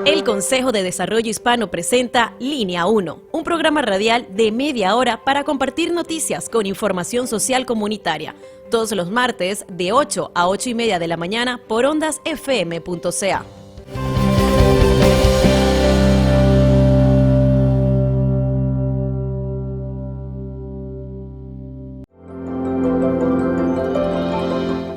El Consejo de Desarrollo Hispano presenta Línea Uno, un programa radial de media hora para compartir noticias con información social comunitaria, todos los martes de 8 a 8 y media de la mañana por ondasfm.ca.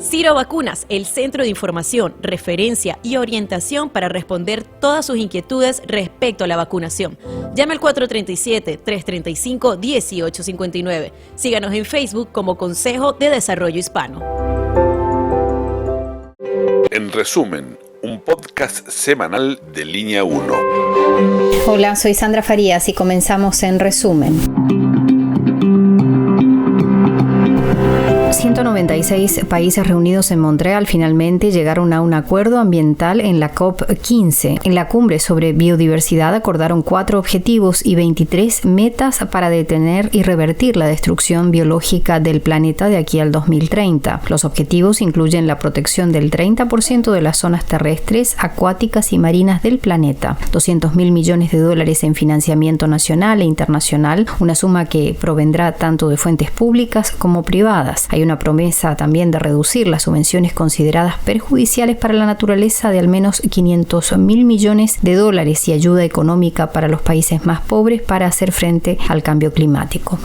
Ciro Vacunas, el centro de información, referencia y orientación para responder todas sus inquietudes respecto a la vacunación. Llame al 437-335-1859. Síganos en Facebook como Consejo de Desarrollo Hispano. En resumen, un podcast semanal de Línea Uno. Hola, soy Sandra Farías y comenzamos en resumen. 196 países reunidos en Montreal finalmente llegaron a un acuerdo ambiental en la COP15. En la cumbre sobre biodiversidad acordaron 4 objetivos y 23 metas para detener y revertir la destrucción biológica del planeta de aquí al 2030. Los objetivos incluyen la protección del 30% de las zonas terrestres, acuáticas y marinas del planeta, $200 mil millones en financiamiento nacional e internacional, una suma que provendrá tanto de fuentes públicas como privadas. Hay una promesa también de reducir las subvenciones consideradas perjudiciales para la naturaleza de al menos $500 mil millones y ayuda económica para los países más pobres para hacer frente al cambio climático.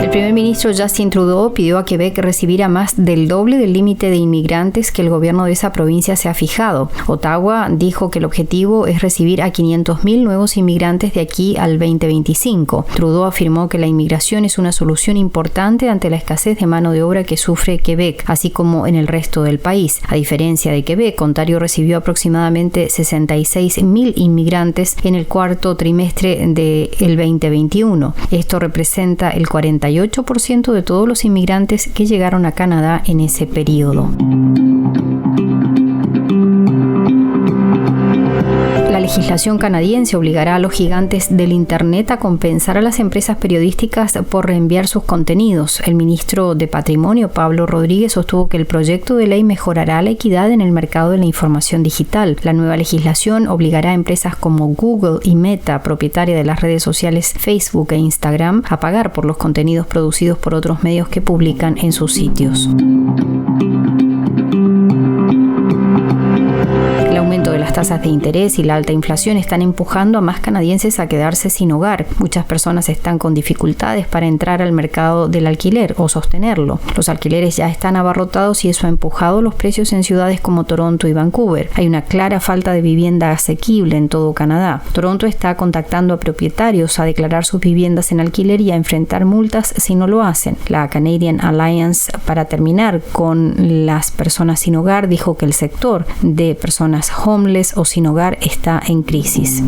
El primer ministro Justin Trudeau pidió a Quebec recibir a más del doble del límite de inmigrantes que el gobierno de esa provincia se ha fijado. Ottawa dijo que el objetivo es recibir a 500,000 nuevos inmigrantes de aquí al 2025. Trudeau afirmó que la inmigración es una solución importante ante la escasez de mano de obra que sufre Quebec, así como en el resto del país. A diferencia de Quebec, Ontario recibió aproximadamente 66,000 inmigrantes en el cuarto trimestre del 2021. Esto representa el 48% de todos los inmigrantes que llegaron a Canadá en ese periodo. La legislación canadiense obligará a los gigantes del Internet a compensar a las empresas periodísticas por reenviar sus contenidos. El ministro de Patrimonio, Pablo Rodríguez, sostuvo que el proyecto de ley mejorará la equidad en el mercado de la información digital. La nueva legislación obligará a empresas como Google y Meta, propietaria de las redes sociales Facebook e Instagram, a pagar por los contenidos producidos por otros medios que publican en sus sitios. El aumento de las tasas de interés y la alta inflación están empujando a más canadienses a quedarse sin hogar. Muchas personas están con dificultades para entrar al mercado del alquiler o sostenerlo. Los alquileres ya están abarrotados y eso ha empujado los precios en ciudades como Toronto y Vancouver. Hay una clara falta de vivienda asequible en todo Canadá. Toronto está contactando a propietarios a declarar sus viviendas en alquiler y a enfrentar multas si no lo hacen. La Canadian Alliance para terminar con las personas sin hogar dijo que el sector de personas homeless o sin hogar está en crisis.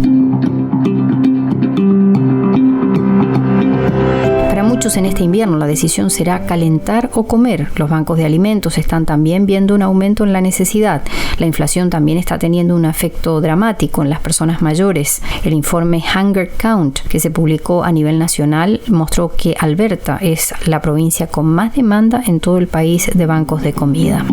Para muchos en este invierno la decisión será calentar o comer. Los bancos de alimentos están también viendo un aumento en la necesidad. La inflación también está teniendo un efecto dramático en las personas mayores. El informe Hunger Count, que se publicó a nivel nacional, mostró que Alberta es la provincia con más demanda en todo el país de bancos de comida.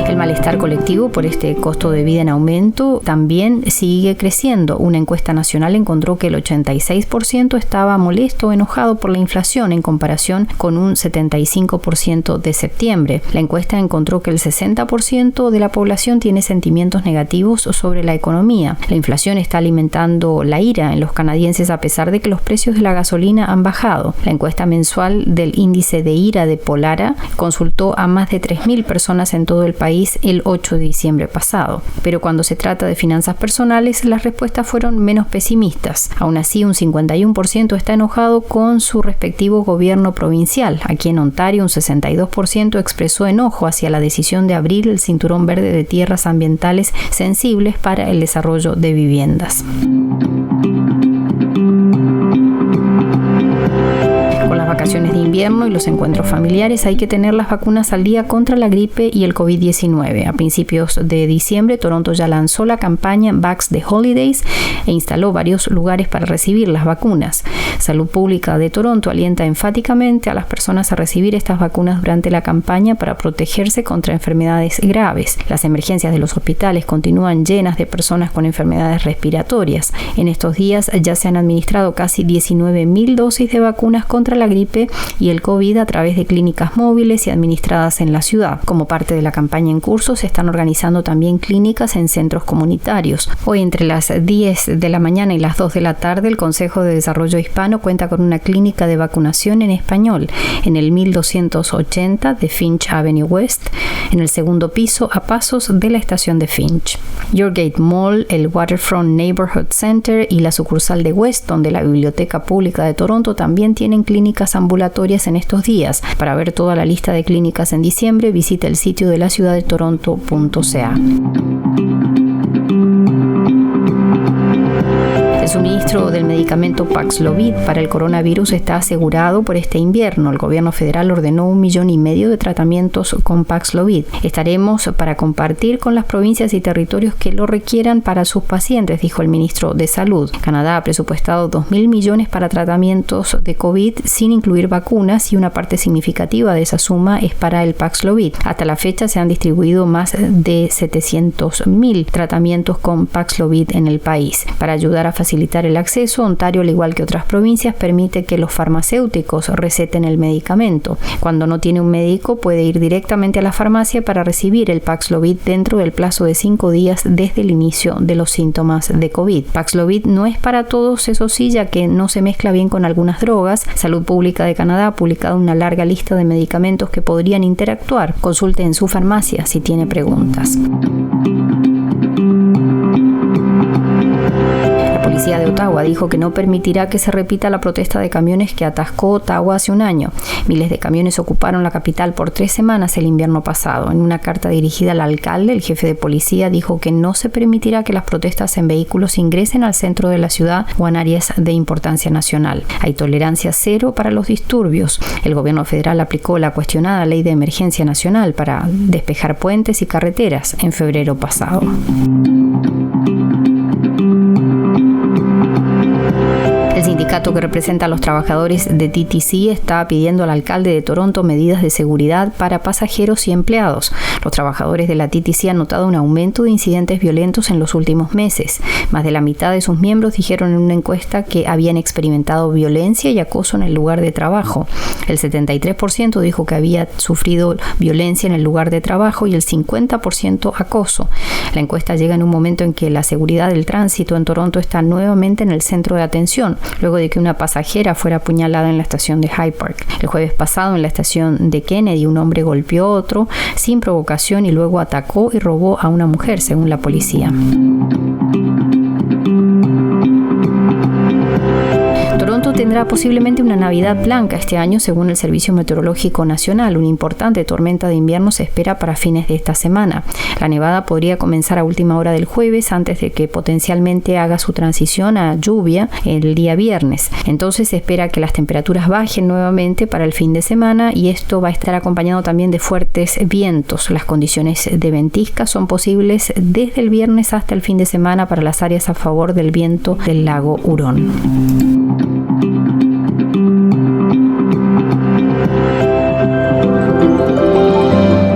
El malestar colectivo por este costo de vida en aumento también sigue creciendo. Una encuesta nacional encontró que el 86% estaba molesto o enojado por la inflación en comparación con un 75% de septiembre. La encuesta encontró que el 60% de la población tiene sentimientos negativos sobre la economía. La inflación está alimentando la ira en los canadienses a pesar de que los precios de la gasolina han bajado. La encuesta mensual del índice de ira de Polara consultó a más de 3,000 personas en todo el país el 8 de diciembre pasado. Pero cuando se trata de finanzas personales, las respuestas fueron menos pesimistas. Aún así, un 51% está enojado con su respectivo gobierno provincial. Aquí en Ontario, un 62% expresó enojo hacia la decisión de abrir el cinturón verde de tierras ambientales sensibles para el desarrollo de viviendas. vacaciones de invierno y los encuentros familiares hay que tener las vacunas al día contra la gripe y el COVID-19. A principios de diciembre, Toronto ya lanzó la campaña Vax the Holidays e instaló varios lugares para recibir las vacunas. Salud Pública de Toronto alienta enfáticamente a las personas a recibir estas vacunas durante la campaña para protegerse contra enfermedades graves. Las emergencias de los hospitales continúan llenas de personas con enfermedades respiratorias. En estos días ya se han administrado casi 19,000 dosis de vacunas contra la gripe y el COVID a través de clínicas móviles y administradas en la ciudad. Como parte de la campaña en curso, se están organizando también clínicas en centros comunitarios. Hoy, entre las 10 de la mañana y las 2 de la tarde, el Consejo de Desarrollo Hispano cuenta con una clínica de vacunación en español en el 1280 de Finch Avenue West, en el segundo piso a pasos de la estación de Finch. Yorgate Mall, el Waterfront Neighborhood Center y la sucursal de Weston de la Biblioteca Pública de Toronto también tienen clínicas ambulatorias en estos días. Para ver toda la lista de clínicas en diciembre, visita el sitio de la ciudad de toronto.ca. El suministro del medicamento Paxlovid para el coronavirus está asegurado por este invierno. El gobierno federal ordenó 1,5 millones de tratamientos con Paxlovid. Estaremos para compartir con las provincias y territorios que lo requieran para sus pacientes, dijo el ministro de Salud. Canadá ha presupuestado 2,000 millones para tratamientos de COVID sin incluir vacunas y una parte significativa de esa suma es para el Paxlovid. Hasta la fecha se han distribuido más de 700,000 tratamientos con Paxlovid en el país. Para ayudar a facilitar el acceso, Ontario, al igual que otras provincias, permite que los farmacéuticos receten el medicamento. Cuando no tiene un médico, puede ir directamente a la farmacia para recibir el Paxlovid dentro del plazo de 5 días desde el inicio de los síntomas de COVID. Paxlovid no es para todos, eso sí, ya que no se mezcla bien con algunas drogas. Salud Pública de Canadá ha publicado una larga lista de medicamentos que podrían interactuar. Consulte en su farmacia si tiene preguntas. La policía de Ottawa dijo que no permitirá que se repita la protesta de camiones que atascó Ottawa hace un año. Miles de camiones ocuparon la capital por 3 semanas el invierno pasado. En una carta dirigida al alcalde, el jefe de policía dijo que no se permitirá que las protestas en vehículos ingresen al centro de la ciudad o en áreas de importancia nacional. Hay tolerancia cero para los disturbios. El gobierno federal aplicó la cuestionada ley de emergencia nacional para despejar puentes y carreteras en febrero pasado. El sindicato que representa a los trabajadores de TTC está pidiendo al alcalde de Toronto medidas de seguridad para pasajeros y empleados. Los trabajadores de la TTC han notado un aumento de incidentes violentos en los últimos meses. Más de la mitad de sus miembros dijeron en una encuesta que habían experimentado violencia y acoso en el lugar de trabajo. El 73% dijo que había sufrido violencia en el lugar de trabajo y el 50% acoso. La encuesta llega en un momento en que la seguridad del tránsito en Toronto está nuevamente en el centro de atención, luego de que una pasajera fuera apuñalada en la estación de Hyde Park. El jueves pasado, en la estación de Kennedy, un hombre golpeó a otro sin provocación y luego atacó y robó a una mujer, según la policía. Toronto tendrá posiblemente una Navidad blanca este año, según el Servicio Meteorológico Nacional. Una importante tormenta de invierno se espera para fines de esta semana. La nevada podría comenzar a última hora del jueves antes de que potencialmente haga su transición a lluvia el día viernes. Entonces se espera que las temperaturas bajen nuevamente para el fin de semana y esto va a estar acompañado también de fuertes vientos. Las condiciones de ventisca son posibles desde el viernes hasta el fin de semana para las áreas a favor del viento del lago Hurón.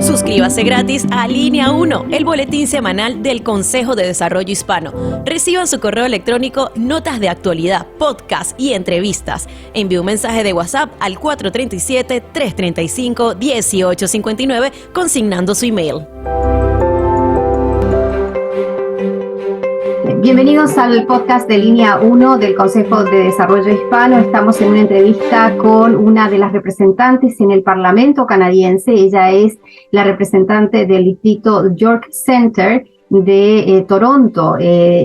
Suscríbase gratis a Línea Uno, el boletín semanal del Consejo de Desarrollo Hispano. Reciba en su correo electrónico notas de actualidad, podcast y entrevistas. Envíe un mensaje de WhatsApp al 437-335-1859 consignando su email. Bienvenidos al podcast de Línea Uno del Consejo de Desarrollo Hispano. Estamos en una entrevista con una de las representantes en el Parlamento canadiense. Ella es la representante del distrito York Center de Toronto.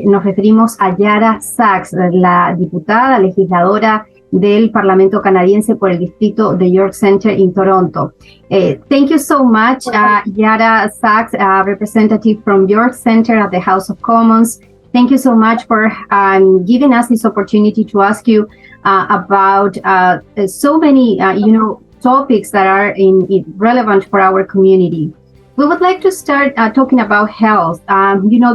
Nos referimos a Yara Sachs, la diputada, legisladora del Parlamento canadiense por el distrito de York Center in Toronto. Thank you so much, Yara Sachs, representative from York Center at the House of Commons. Thank you so much for giving us this opportunity to ask you about so many, topics that are relevant for our community. We would like to start talking about health.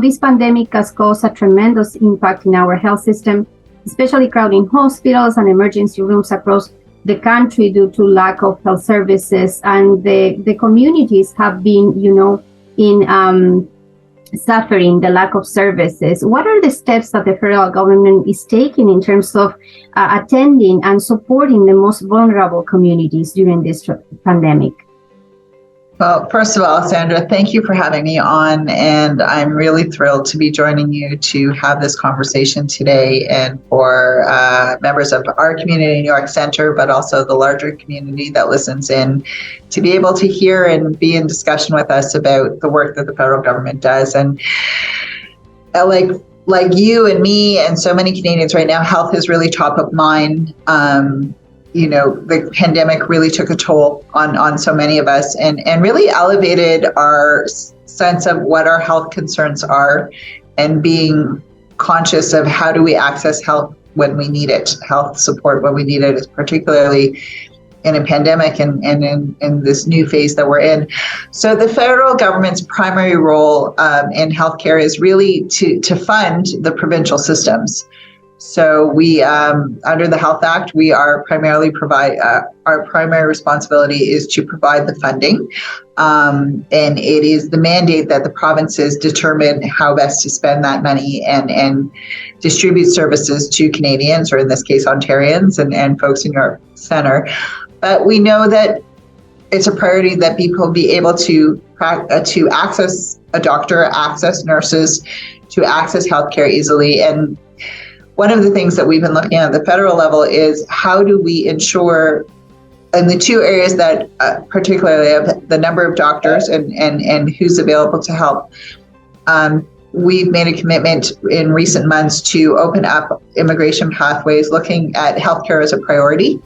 This pandemic has caused a tremendous impact in our health system, especially crowding hospitals and emergency rooms across the country due to lack of health services. And the communities have been, suffering the lack of services. What are the steps that the federal government is taking in terms of attending and supporting the most vulnerable communities during this pandemic? Well, first of all, Sandra, thank you for having me on, and I'm really thrilled to be joining you to have this conversation today, and for members of our community in New York Center, but also the larger community that listens in, to be able to hear and be in discussion with us about the work that the federal government does. And like you and me and so many Canadians right now, health is really top of mind. The pandemic really took a toll on so many of us and really elevated our sense of what our health concerns are, and being conscious of how do we access health when we need it, health support when we need it, particularly in a pandemic and in this new phase that we're in. So the federal government's primary role in healthcare is really to fund the provincial systems. So we, under the Health Act, we are primarily our primary responsibility is to provide the funding. And it is the mandate that the provinces determine how best to spend that money and distribute services to Canadians, or in this case, Ontarians and folks in York Centre. But we know that it's a priority that people be able to access a doctor, access nurses, to access healthcare easily. And one of the things that we've been looking at the federal level is how do we ensure, in the two areas that particularly of the number of doctors and who's available to help. We've made a commitment in recent months to open up immigration pathways, looking at healthcare as a priority,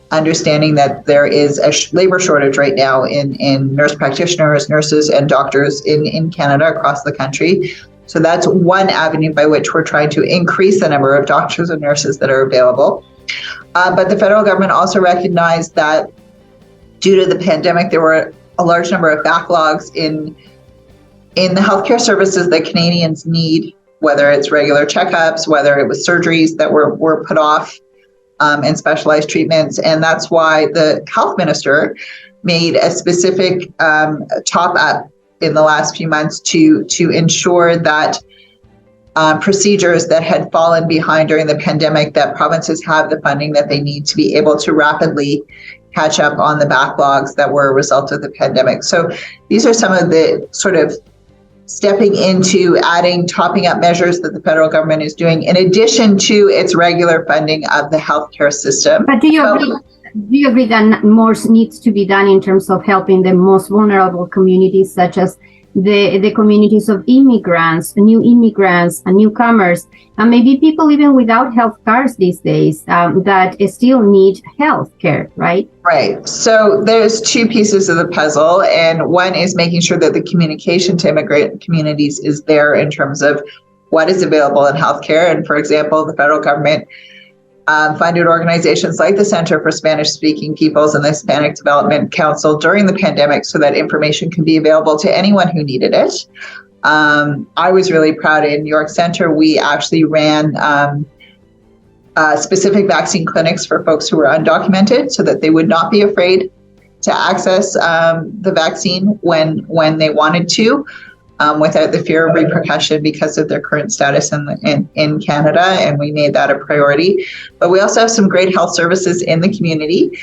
understanding that there is a labor shortage right now in nurse practitioners, nurses, and doctors in Canada, across the country. So that's one avenue by which we're trying to increase the number of doctors and nurses that are available. But the federal government also recognized that due to the pandemic, there were a large number of backlogs in the healthcare services that Canadians need, whether it's regular checkups, whether it was surgeries that were put off, and specialized treatments. And that's why the health minister made a specific top up in the last few months to ensure that procedures that had fallen behind during the pandemic, that provinces have the funding that they need to be able to rapidly catch up on the backlogs that were a result of the pandemic. So these are some of the sort of stepping into topping up measures that the federal government is doing in addition to its regular funding of the healthcare system. But do you agree that more needs to be done in terms of helping the most vulnerable communities, such as the communities of immigrants, new immigrants, and newcomers, and maybe people even without health cards these days that still need health care, right? Right. So there's two pieces of the puzzle, and one is making sure that the communication to immigrant communities is there in terms of what is available in healthcare. And for example, the federal government funded organizations like the Center for Spanish-Speaking Peoples and the Hispanic Development Council during the pandemic so that information can be available to anyone who needed it. I was really proud in New York Center, we actually ran specific vaccine clinics for folks who were undocumented so that they would not be afraid to access the vaccine when they wanted to. Without the fear of repercussion because of their current status in Canada, and we made that a priority. But we also have some great health services in the community.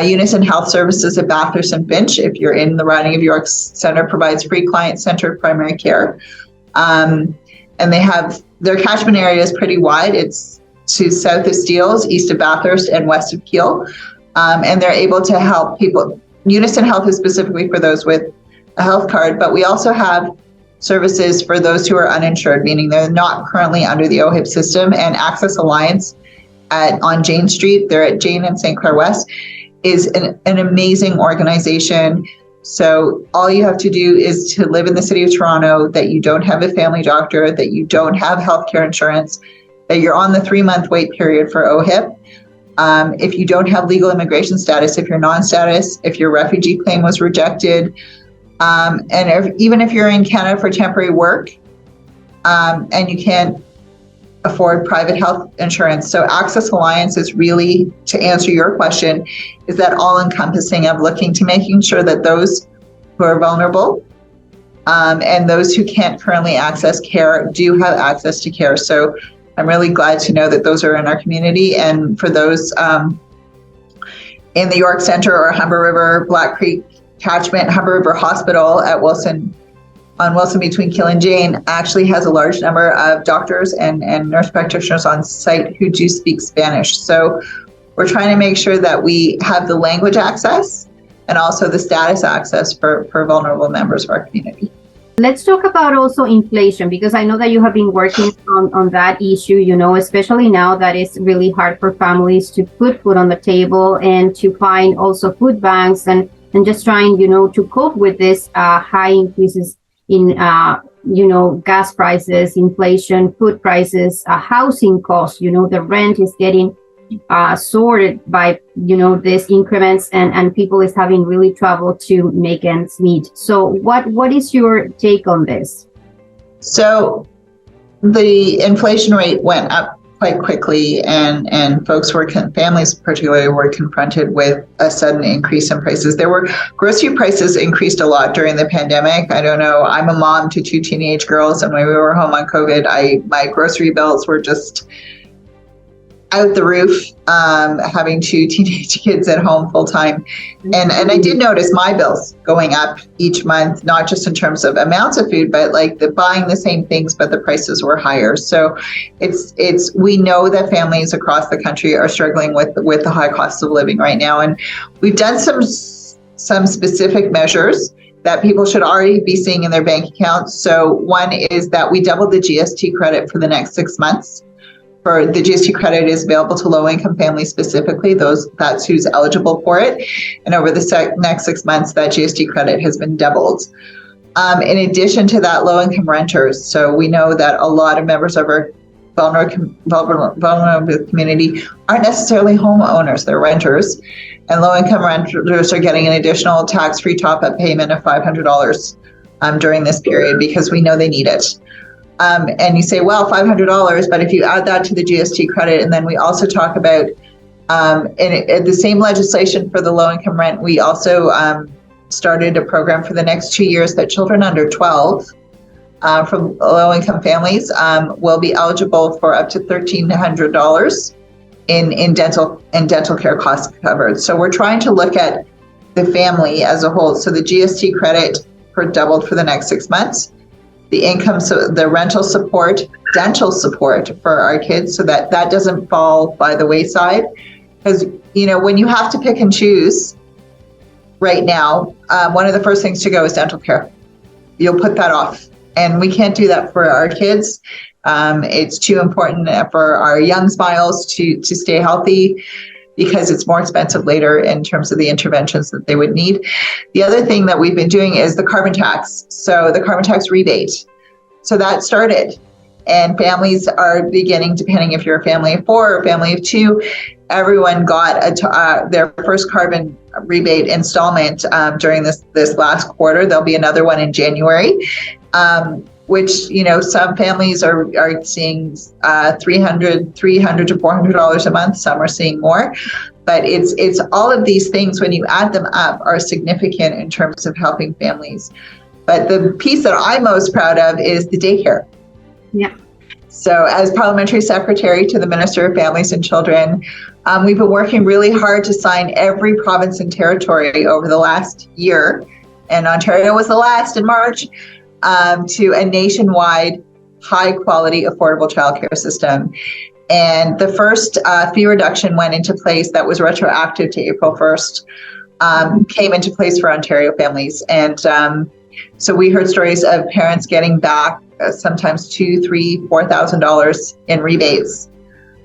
Unison Health Services at Bathurst and Finch, if you're in the riding of York Centre, provides free client-centered primary care. And they have, their catchment area is pretty wide. It's to south of Steeles, east of Bathurst, and west of Keele. And they're able to help people. Unison Health is specifically for those with a health card, but we also have services for those who are uninsured, meaning they're not currently under the OHIP system. And Access Alliance on Jane Street, they're at Jane and St. Clair West, is an amazing organization. So all you have to do is to live in the city of Toronto, that you don't have a family doctor, that you don't have healthcare insurance, that you're on the 3-month wait period for OHIP. If you don't have legal immigration status, if you're non-status, if your refugee claim was rejected, even if you're in Canada for temporary work, and you can't afford private health insurance. So Access Alliance is really, to answer your question, is that all-encompassing of looking to making sure that those who are vulnerable and those who can't currently access care do have access to care. So I'm really glad to know that those are in our community. And for those in the York Centre or Humber River, Black Creek catchment, Humber River Hospital at Wilson between Kill and Jane actually has a large number of doctors and nurse practitioners on site who do speak Spanish. So we're trying to make sure that we have the language access and also the status access for vulnerable members of our community. Let's talk about also inflation, because I know that you have been working on that issue, especially now that it's really hard for families to put food on the table and to find also food banks and just trying, to cope with this high increases in, gas prices, inflation, food prices, housing costs, the rent is getting sorted by, these increments and people is having really trouble to make ends meet. So what is your take on this? So the inflation rate went up quite quickly, and families particularly were confronted with a sudden increase in prices. Grocery prices increased a lot during the pandemic. I don't know, I'm a mom to 2 teenage girls, and when we were home on COVID, my grocery bills were just out the roof, having 2 teenage kids at home full time. And I did notice my bills going up each month, not just in terms of amounts of food, but like buying the same things, but the prices were higher. So we know that families across the country are struggling with the high costs of living right now. And we've done some specific measures that people should already be seeing in their bank accounts. So one is that we doubled the GST credit for the next 6 months. For the GST credit is available to low-income families specifically, that's who's eligible for it. And over the next 6 months, that GST credit has been doubled. In addition to that, low-income renters. So we know that a lot of members of our vulnerable community aren't necessarily homeowners, they're renters. And low-income renters are getting an additional tax-free top-up payment of $500 during this period because we know they need it. And you say, well, $500, but if you add that to the GST credit, and then we also talk about, in the same legislation for the low-income rent, we also started a program for the next 2 years that children under 12 from low-income families will be eligible for up to $1,300 in dental care costs covered. So we're trying to look at the family as a whole. So the GST credit doubled for the next 6 months. The income, so the rental support, dental support for our kids, so that doesn't fall by the wayside. Because, when you have to pick and choose right now, one of the first things to go is dental care. You'll put that off. And we can't do that for our kids. It's too important for our young smiles to stay healthy, because it's more expensive later in terms of the interventions that they would need. The other thing that we've been doing is the carbon tax. So the carbon tax rebate. So that started, and families are beginning, depending if you're a family of 4 or a family of 2, everyone got their first carbon rebate installment during this last quarter. There'll be another one in January, which, some families are seeing $300 to $400 a month. Some are seeing more, but it's all of these things, when you add them up, are significant in terms of helping families. But the piece that I'm most proud of is the daycare. Yeah. So as Parliamentary Secretary to the Minister of Families and Children, we've been working really hard to sign every province and territory over the last year, and Ontario was the last in March, to a nationwide high-quality, affordable childcare system. And the first fee reduction went into place that was retroactive to April 1st, came into place for Ontario families. And so we heard stories of parents getting back sometimes $2,000, $3,000, $4,000 in rebates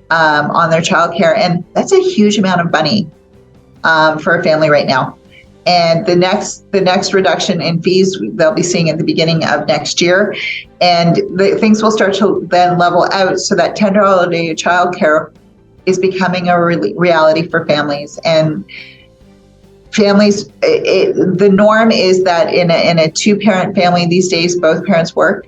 on their childcare. And that's a huge amount of money for a family right now. And the next reduction in fees they'll be seeing at the beginning of next year, and things will start to then level out so that $10 a day childcare is becoming a reality for families. And families, the norm is that in a two-parent family these days, both parents work.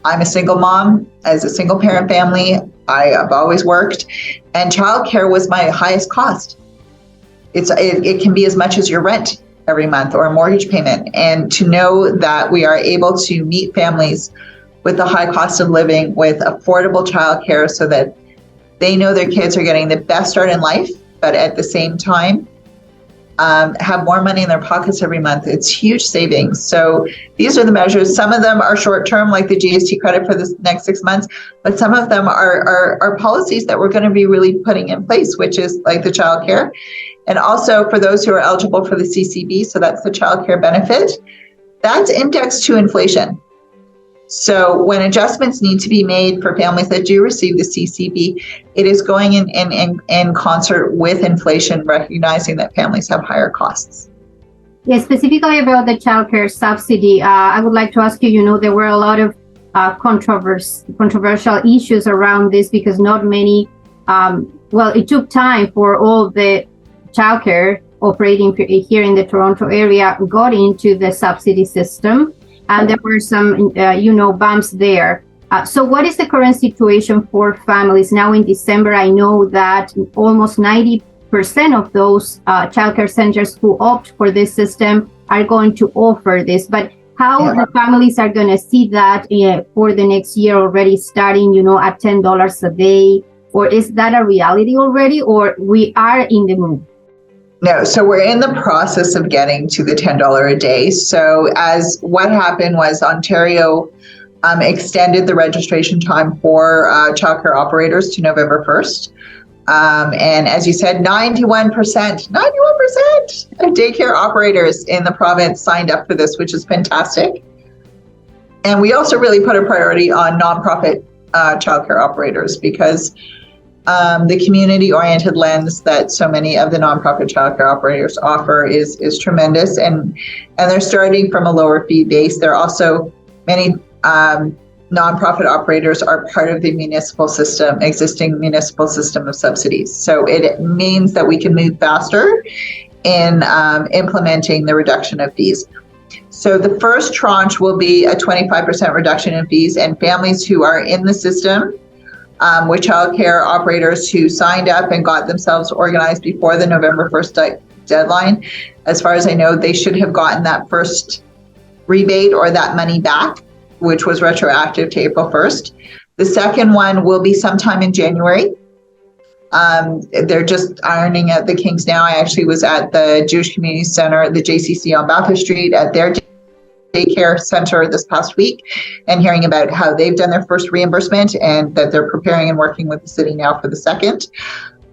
I'm a single mom. As a single parent family, I have always worked, and childcare was my highest cost. It can be as much as your rent every month or a mortgage payment. And to know that we are able to meet families with the high cost of living with affordable childcare so that they know their kids are getting the best start in life, but at the same time, have more money in their pockets every month. It's huge savings. So these are the measures. Some of them are short-term, like the GST credit for the next 6 months, but some of them are policies that we're going to be really putting in place, which is like the childcare. And also for those who are eligible for the CCB, so that's the childcare benefit, that's indexed to inflation. So when adjustments need to be made for families that do receive the CCB, it is going in concert with inflation, recognizing that families have higher costs. Yeah, specifically about the childcare subsidy, I would like to ask you, there were a lot of controversial issues around this because not many, it took time for all the childcare operating here in the Toronto area got into the subsidy system. And there were some, bumps there. So what is the current situation for families? Now in December, I know that almost 90% of those childcare centers who opt for this system are going to offer this. But how the families are going to see that for the next year already starting, at $10 a day? Or is that a reality already, or we are in the move? No, so we're in the process of getting to the $10 a day. So as what happened was Ontario extended the registration time for childcare operators to November 1st. And as you said, 91% of daycare operators in the province signed up for this, which is fantastic. And we also really put a priority on nonprofit childcare operators because the community-oriented lens that so many of the nonprofit childcare operators offer is tremendous, and they're starting from a lower fee base. There are also many nonprofit operators are part of the existing municipal system of subsidies. So it means that we can move faster in implementing the reduction of fees. So the first tranche will be a 25% reduction in fees, and families who are in the system with childcare operators who signed up and got themselves organized before the November 1st deadline. As far as I know, they should have gotten that first rebate or that money back, which was retroactive to April 1st. The second one will be sometime in January. They're just ironing out the kinks now. I actually was at the Jewish Community Center, the JCC on Bathurst Street, at their daycare center this past week and hearing about how they've done their first reimbursement and that they're preparing and working with the city now for the second.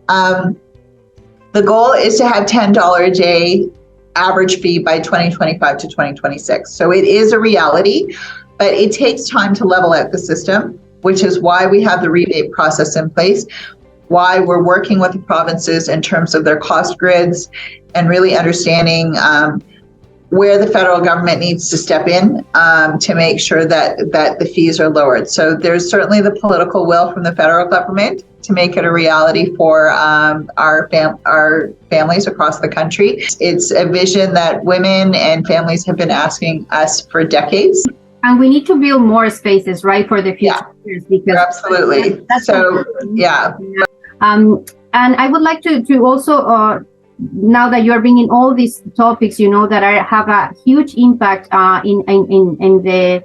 The goal is to have $10 a day average fee by 2025 to 2026. So it is a reality, but it takes time to level out the system, which is why we have the rebate process in place, why we're working with the provinces in terms of their cost grids and really understanding where the federal government needs to step in to make sure that the fees are lowered. So there's certainly the political will from the federal government to make it a reality for our families across the country. It's a vision that women and families have been asking us for decades. And we need to build more spaces, right, for the future years. Because absolutely. And I would like to also now that you are bringing all these topics, that have a huge impact in the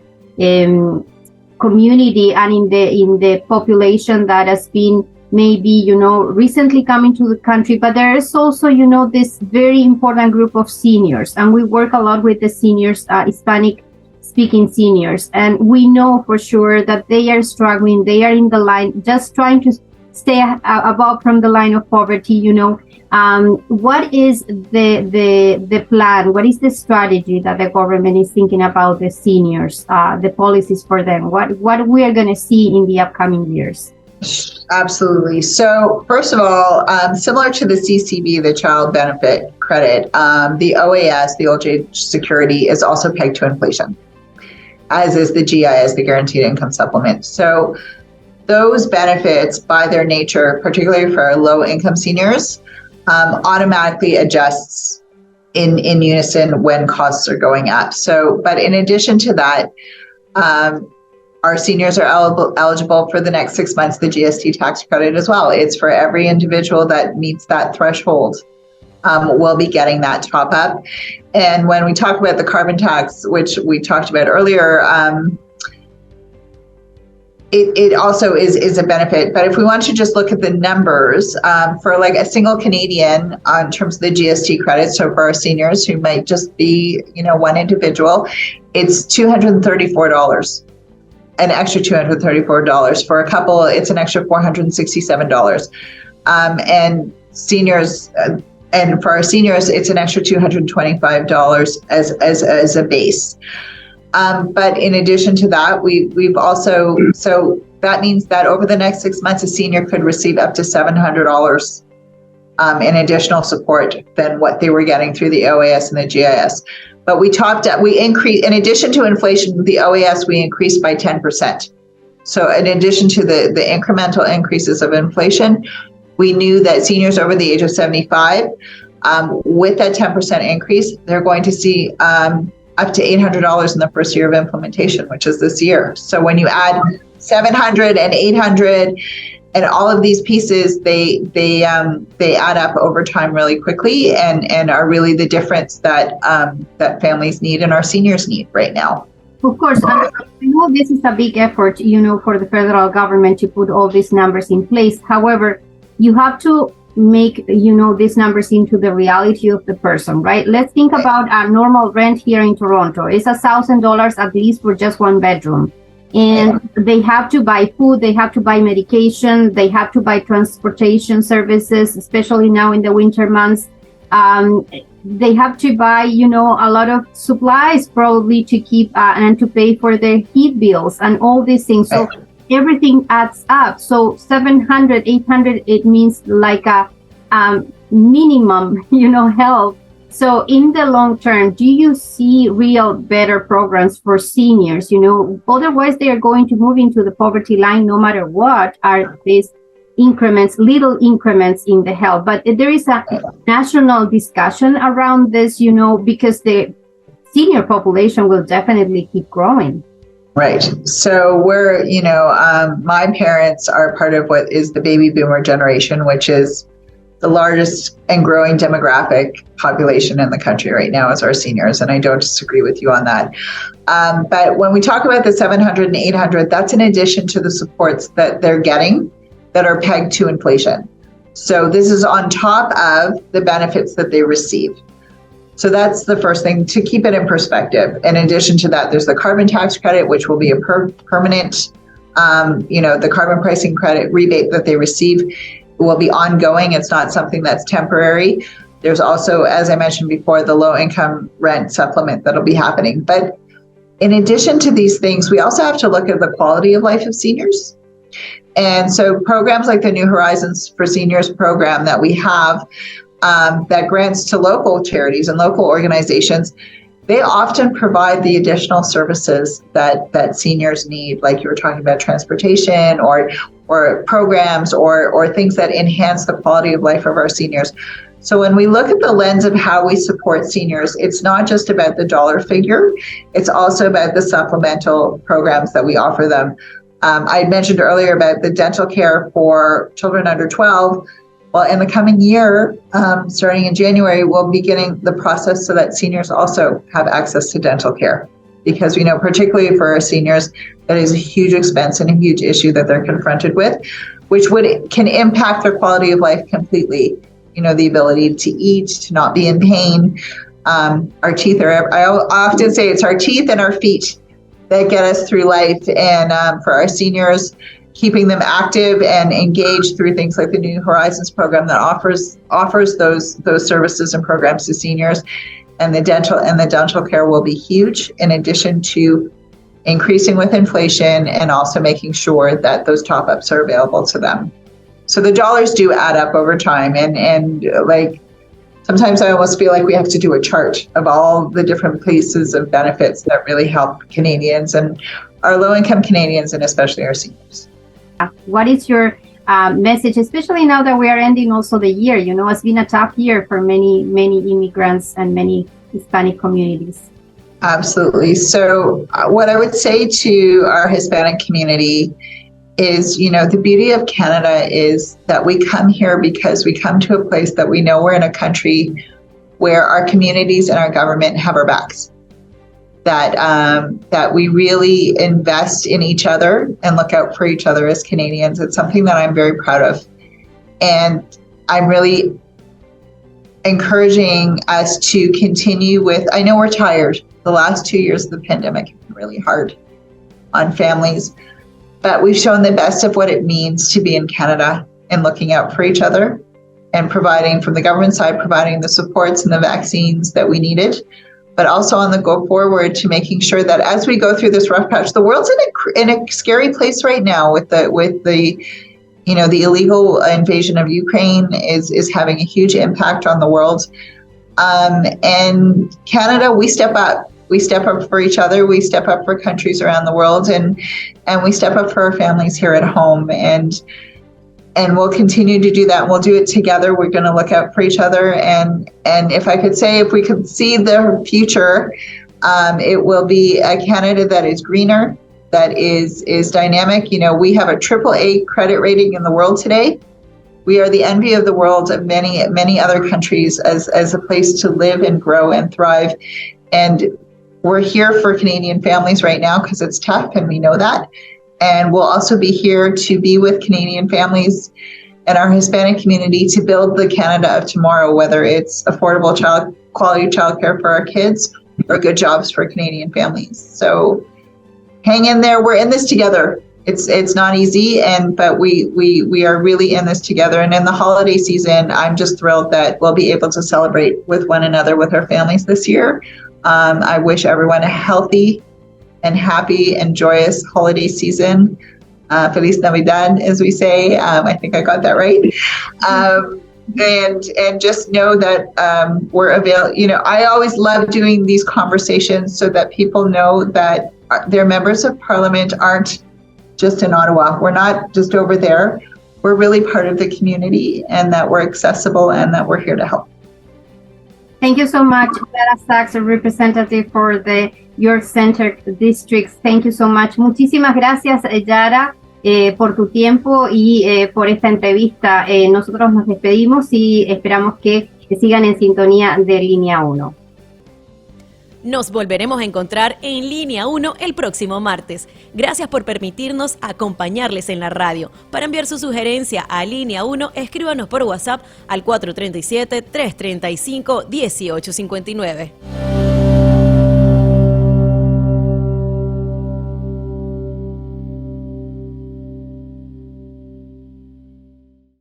community and in the population that has been maybe recently coming to the country, but there is also this very important group of seniors, and we work a lot with the seniors, Hispanic speaking seniors, and we know for sure that they are struggling. They are in the line, just trying to stay above from the line of poverty. What is the plan? What is the strategy that the government is thinking about the seniors, the policies for them? What we are going to see in the upcoming years? Absolutely. So first of all, similar to the CCB, the Child Benefit Credit, the OAS, the Old Age Security, is also pegged to inflation, as is the GIS, the Guaranteed Income Supplement. So those benefits, by their nature, particularly for our low-income seniors, automatically adjusts in unison when costs are going up. So, but in addition to that, our seniors are eligible for the next 6 months, the GST tax credit as well. It's for every individual that meets that threshold will be getting that top up. And when we talk about the carbon tax, which we talked about earlier, it also is a benefit. But if we want to just look at the numbers for like a single Canadian in terms of the GST credit, so for our seniors who might just be, one individual, it's $234. An extra $234. For a couple, it's an extra $467. And seniors, and for our seniors, it's an extra $225 as a base. But in addition to that, we've also, so that means that over the next 6 months, a senior could receive up to $700 in additional support than what they were getting through the OAS and the GIS. But we increased, in addition to inflation, the OAS, we increased by 10%. So in addition to the incremental increases of inflation, we knew that seniors over the age of 75, with that 10% increase, they're going to see up to $800 in the first year of implementation, which is this year. So when you add 700 and 800 and all of these pieces, they add up over time really quickly and are really the difference that families need and our seniors need right now. Of course, I know this is a big effort, for the federal government to put all these numbers in place. However, you have to make, these numbers into the reality of the person, right? Let's think about a normal rent here in Toronto. It's $1,000 at least for just one bedroom. And they have to buy food, they have to buy medication, they have to buy transportation services, especially now in the winter months. They have to buy, a lot of supplies probably to keep and to pay for their heat bills and all these things. So everything adds up. So 700, 800, it means like a minimum, help. So in the long term, do you see real better programs for seniors? Otherwise they are going to move into the poverty line no matter what are these increments, little increments in the help. But there is a national discussion around this, because the senior population will definitely keep growing. Right. So we're, my parents are part of what is the baby boomer generation, which is the largest and growing demographic population in the country right now is our seniors. And I don't disagree with you on that. But when we talk about the 700 and 800, that's in addition to the supports that they're getting that are pegged to inflation. So this is on top of the benefits that they receive. So that's the first thing to keep it in perspective. In addition to that, there's the carbon tax credit, which will be a permanent, the carbon pricing credit rebate that they receive will be ongoing. It's not something that's temporary. There's also, as I mentioned before, the low income rent supplement that'll be happening. But in addition to these things, we also have to look at the quality of life of seniors. And so programs like the New Horizons for Seniors program that we have that grants to local charities and local organizations, they often provide the additional services that seniors need, like you were talking about transportation or programs or things that enhance the quality of life of our seniors. So when we look at the lens of how we support seniors, it's not just about the dollar figure, it's also about the supplemental programs that we offer them. I mentioned earlier about the dental care for children under 12. Well, in the coming year, starting in January, we'll be beginning the process so that seniors also have access to dental care. Because we know, particularly for our seniors, that is a huge expense and a huge issue that they're confronted with, which can impact their quality of life completely. The ability to eat, to not be in pain. Our teeth I often say it's our teeth and our feet that get us through life. And for our seniors, keeping them active and engaged through things like the New Horizons program that offers those services and programs to seniors, and the dental care will be huge, in addition to increasing with inflation, and also making sure that those top-ups are available to them. So the dollars do add up over time, and like sometimes I almost feel like we have to do a chart of all the different pieces of benefits that really help Canadians and our low-income Canadians, and especially our seniors. What is your message, especially now that we are ending also the year? You know, it's been a tough year for many immigrants and many Hispanic communities. Absolutely. So what I would say to our Hispanic community is, you know, the beauty of Canada is that we come here because we come to a place that we know we're in a country where our communities and our government have our backs. That we really invest in each other and look out for each other as Canadians. It's something that I'm very proud of. And I'm really encouraging us to continue with, I know we're tired. The last 2 years of the pandemic have been really hard on families, but we've shown the best of what it means to be in Canada and looking out for each other and providing, from the government side, providing the supports and the vaccines that we needed, but also on the go forward to making sure that as we go through this rough patch, the world's in a scary place right now with the you know, the illegal invasion of Ukraine is having a huge impact on the world. And Canada, we step up. We step up for each other. We step up for countries around the world, and we step up for our families here at home. And we'll continue to do that. We'll do it together. We're going to look out for each other. And if I could say, if we could see the future, it will be a Canada that is greener, that is dynamic. You know, we have a AAA credit rating in the world today. We are the envy of the world of many other countries as a place to live and grow and thrive. And we're here for Canadian families right now because it's tough, and we know that. And we'll also be here to be with Canadian families and our Hispanic community to build the Canada of tomorrow, whether it's affordable quality childcare for our kids or good jobs for Canadian families. So hang in there. We're in this together. It's not easy, but we are really in this together. And in the holiday season, I'm just thrilled that we'll be able to celebrate with one another, with our families this year. I wish everyone a healthy and happy and joyous holiday season. Feliz Navidad, as we say. I think I got that right. And just know that we're available. You know, I always love doing these conversations so that people know that their members of Parliament aren't just in Ottawa. We're not just over there. We're really part of the community, and that we're accessible and that we're here to help. Thank you so much, Clara Sachs, a representative for the York Center District. Thank you so much. Muchísimas gracias, Yara, por tu tiempo y por esta entrevista. Nosotros nos despedimos y esperamos que sigan en sintonía de Línea 1. Nos volveremos a encontrar en Línea 1 el próximo martes. Gracias por permitirnos acompañarles en la radio. Para enviar su sugerencia a Línea 1, escríbanos por WhatsApp al 437-335-1859.